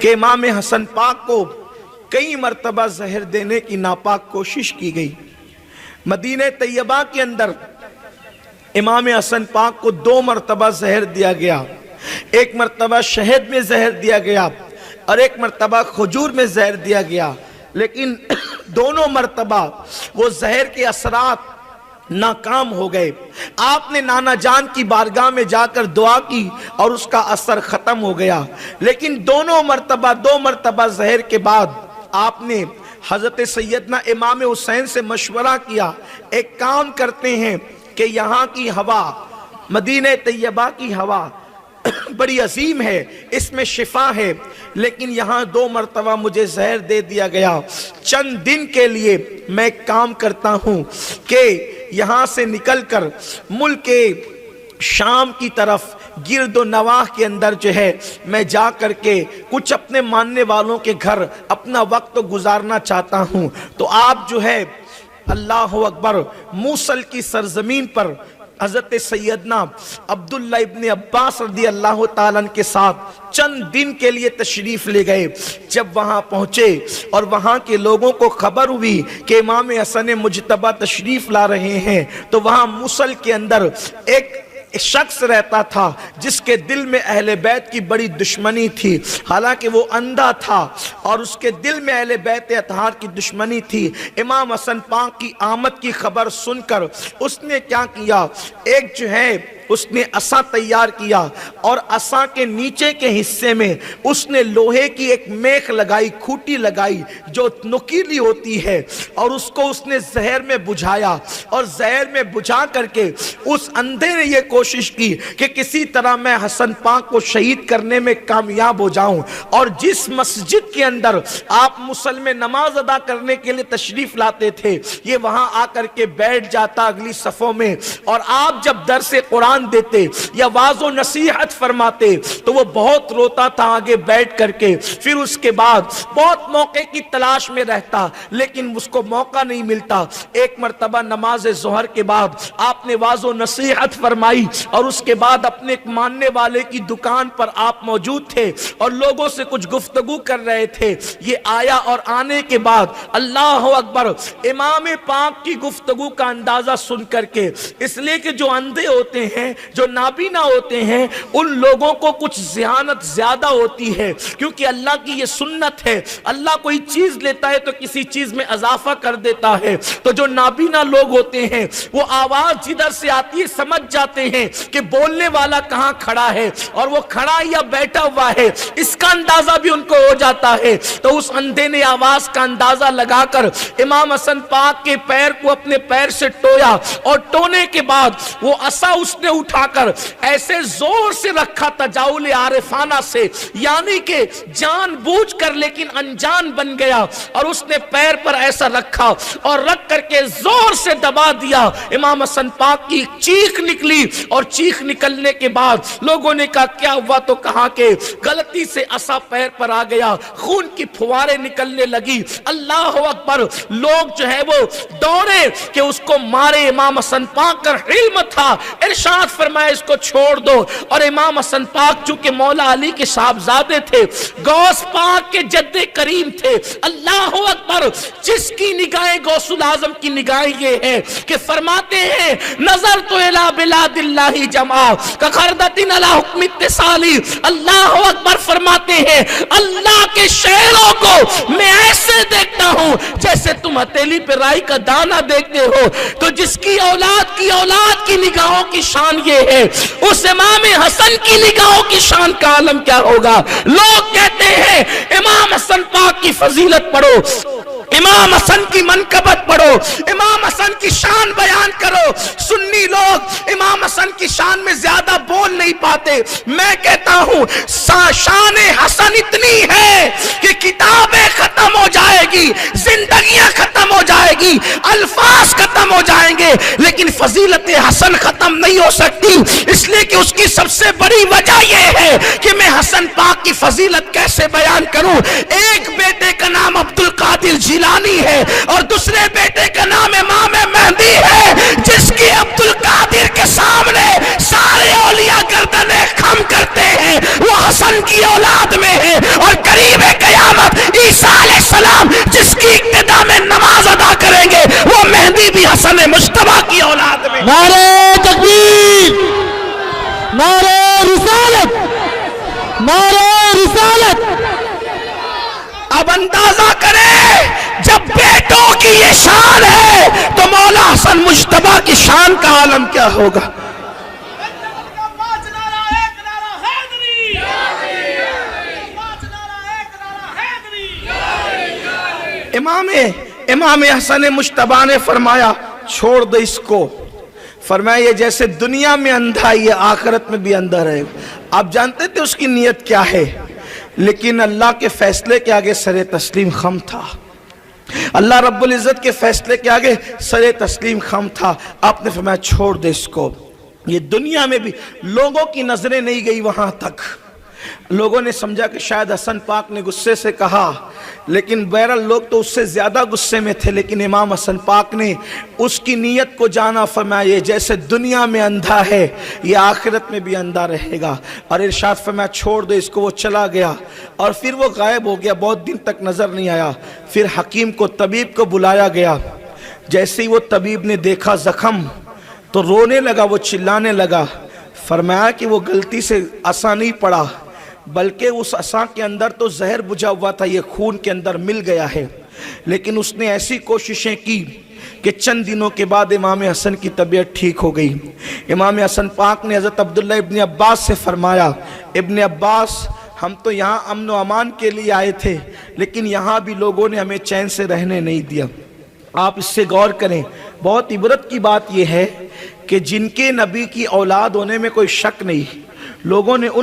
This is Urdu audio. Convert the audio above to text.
کہ امام حسن پاک کو کئی مرتبہ زہر دینے کی ناپاک کوشش کی گئی۔ مدینہ طیبہ کے اندر امام حسن پاک کو 2 مرتبہ زہر دیا گیا، ایک مرتبہ شہد میں زہر دیا گیا اور ایک مرتبہ کھجور میں زہر دیا گیا، لیکن دونوں مرتبہ وہ زہر کے اثرات ناکام ہو گئے۔ آپ نے نانا جان کی بارگاہ میں جا کر دعا کی اور اس کا اثر ختم ہو گیا، لیکن دو مرتبہ زہر کے بعد آپ نے حضرت سیدنا امام حسین سے مشورہ کیا، ایک کام کرتے ہیں کہ یہاں کی ہوا، مدینہ طیبہ کی ہوا بڑی عظیم ہے، اس میں شفا ہے، لیکن یہاں 2 مرتبہ مجھے زہر دے دیا گیا، چند دن کے لیے میں ایک کام کرتا ہوں کہ یہاں سے نکل کر ملک شام کی طرف گرد و نواح کے اندر جو ہے میں جا کر کے کچھ اپنے ماننے والوں کے گھر اپنا وقت گزارنا چاہتا ہوں۔ تو آپ جو ہے اللہ اکبر موصل کی سرزمین پر حضرت سیدنا عبداللہ ابن عباس رضی اللہ تعالیٰ عنہ کے ساتھ چند دن کے لیے تشریف لے گئے۔ جب وہاں پہنچے اور وہاں کے لوگوں کو خبر ہوئی کہ امام حسن مجتبی تشریف لا رہے ہیں، تو وہاں موصل کے اندر ایک شخص رہتا تھا جس کے دل میں اہل بیت کی بڑی دشمنی تھی، حالانکہ وہ اندھا تھا اور اس کے دل میں اہل بیت اطہار کی دشمنی تھی۔ امام حسن پاک کی آمد کی خبر سن کر اس نے کیا کیا، ایک جو ہے اس نے عصا تیار کیا اور عصا کے نیچے کے حصے میں اس نے لوہے کی ایک میخ لگائی، کھوٹی لگائی جو نکیلی ہوتی ہے، اور اس کو اس نے زہر میں بجھایا اور زہر میں بجھا کر کے اس اندھے نے یہ کوشش کی کہ کسی طرح میں حسن پاک کو شہید کرنے میں کامیاب ہو جاؤں، اور جس مسجد کے اندر آپ موصل میں نماز ادا کرنے کے لیے تشریف لاتے تھے، یہ وہاں آ کر کے بیٹھ جاتا اگلی صفوں میں، اور آپ جب درس قرآن دیتے یا واعظ و نصیحت فرماتے تو وہ بہت روتا تھا آگے بیٹھ کر کے، پھر اس کے بعد بہت موقع کی تلاش میں رہتا لیکن اس کو موقع نہیں ملتا۔ ایک مرتبہ نماز ظہر کے بعد آپ نے واعظ و نصیحت فرمائی اور اس کے بعد اپنے ایک ماننے والے کی دکان پر آپ موجود تھے اور لوگوں سے کچھ گفتگو کر رہے تھے، یہ آیا اور آنے کے بعد اللہ اکبر امام پاک کی گفتگو کا اندازہ سن کر کے، اس لیے کہ جو اندھے ہوتے ہیں، جو نابینا ہوتے ہیں، ان لوگوں کو کچھ ذہانت زیادہ ہوتی ہے، کیونکہ اللہ کی یہ سنت ہے، اللہ کوئی چیز لیتا ہے تو کسی چیز میں اضافہ کر دیتا ہے، تو جو نابینا لوگ ہوتے ہیں وہ آواز جدھر سے آتی ہے سمجھ جاتے ہیں کہ بولنے والا کہاں کھڑا ہے اور وہ کھڑا یا بیٹھا ہوا ہے، اس کا اندازہ بھی ان کو ہو جاتا ہے۔ تو اس اندھے نے آواز کا اندازہ لگا کر امام حسن پاک کے پیر کو اپنے پیر سے ٹویا، اور ٹونے کے بعد وہ عصا اس نے اٹھا کر ایسے زور سے رکھا تجاؤل عارفانہ سے، یعنی کہ جان بوجھ کر لیکن انجان بن گیا، اور اس نے پیر پر ایسا رکھا اور رکھ کر کے زور سے دبا دیا۔ امام حسن پاک کی چیخ نکلی، اور چیخ نکلنے کے بعد لوگوں نے کہا کیا ہوا، تو کہا کہ غلطی سے عصا پیر پر آ گیا، خون کی پھواریں نکلنے لگی۔ اللہ اکبر، لوگ جو ہے وہ دوڑے کہ اس کو مارے۔ امام حسن پاک کا علم تھا، ارشاد فرمایا اس کو چھوڑ دو، اور امام حسن پاک چونکہ مولا علی کے صاحبزادے تھے، غوث پاک کے جد کریم تھے، اللہ اکبر، جس کی نگاہیں غوث العظم کی نگاہیں یہ ہے کہ فرماتے ہیں نظر تو الہ بلاد اللہ جمع کخردت علی حکم اتصالی، اللہ اکبر، فرماتے ہیں اللہ کے شہروں کو میں ایسے دیکھتا ہوں جیسے تم ہتھیلی پہ رائی کا دانہ دیکھتے ہو۔ تو جس کی اولاد کی نگاہوں کی شان یہ ہے، اس امام حسن کی نگاہوں کی شان کا عالم کیا ہوگا۔ لوگ کہتے ہیں امام حسن پاک کی فضیلت پڑھو، امام حسن کی منقبت پڑھو، امام حسن کی شان بیان کرو۔ سنی لوگ امام حسن کی شان میں زیادہ بول نہیں پاتے، میں کہتا ہوں شان حسن اتنی ہے کہ کتابیں ختم ہو جائے گی، زندگیاں ختم ہو جائے گی، الفاظ ختم ہو جائیں گے، لیکن فضیلت حسن ختم نہیں ہو سکتی، اس لیے کہ اس کی سب سے بڑی وجہ یہ ہے کہ میں حسن پاک کی فضیلت کیسے بیان کروں۔ ایک بیٹے کا نام عبد القادر جیلانی ہے اور دوسرے بیٹے کا نام امام مہدی ہے، جس کی عبد القادر کے سامنے سارے اولیاء گردنیں خم کرتے ہیں، وہ حسن کی اولاد میں ہے، اور کریم رسالت. اب اندازہ کریں جب بیٹوں کی یہ شان ہے تو مولا حسن مجتبیٰ کی شان کا عالم کیا ہوگا. امام حسن مجتبیٰ نے فرمایا چھوڑ دو اس کو. فرمایا یہ جیسے دنیا میں اندھا یہ آخرت میں بھی اندھا رہے گا. آپ جانتے تھے اس کی نیت کیا ہے، لیکن اللہ کے فیصلے کے آگے سر تسلیم خم تھا. اللہ رب العزت کے فیصلے کے آگے سر تسلیم خم تھا. آپ نے فرمایا چھوڑ دے اس کو. یہ دنیا میں بھی لوگوں کی نظریں نہیں گئی وہاں تک. لوگوں نے سمجھا کہ شاید حسن پاک نے غصے سے کہا، لیکن بہرحال لوگ تو اس سے زیادہ غصے میں تھے. لیکن امام حسن پاک نے اس کی نیت کو جانا. فرمایا یہ جیسے دنیا میں اندھا ہے یہ آخرت میں بھی اندھا رہے گا. اور ارشاد فرمایا چھوڑ دو اس کو. وہ چلا گیا اور پھر وہ غائب ہو گیا. بہت دن تک نظر نہیں آیا. پھر حکیم کو، طبیب کو بلایا گیا. جیسے ہی وہ طبیب نے دیکھا زخم تو رونے لگا، وہ چلانے لگا. فرمایا کہ وہ غلطی سے عصا نہیں پڑا، بلکہ اس عصا کے اندر تو زہر بجھا ہوا تھا، یہ خون کے اندر مل گیا ہے. لیکن اس نے ایسی کوششیں کی کہ چند دنوں کے بعد امام حسن کی طبیعت ٹھیک ہو گئی. امام حسن پاک نے حضرت عبداللہ ابن عباس سے فرمایا ابن عباس ہم تو یہاں امن و امان کے لیے آئے تھے، لیکن یہاں بھی لوگوں نے ہمیں چین سے رہنے نہیں دیا. آپ اس سے غور کریں. بہت عبرت کی بات یہ ہے کہ جن کے نبی کی اولاد ہونے میں کوئی شک نہیں، لوگوں نے ان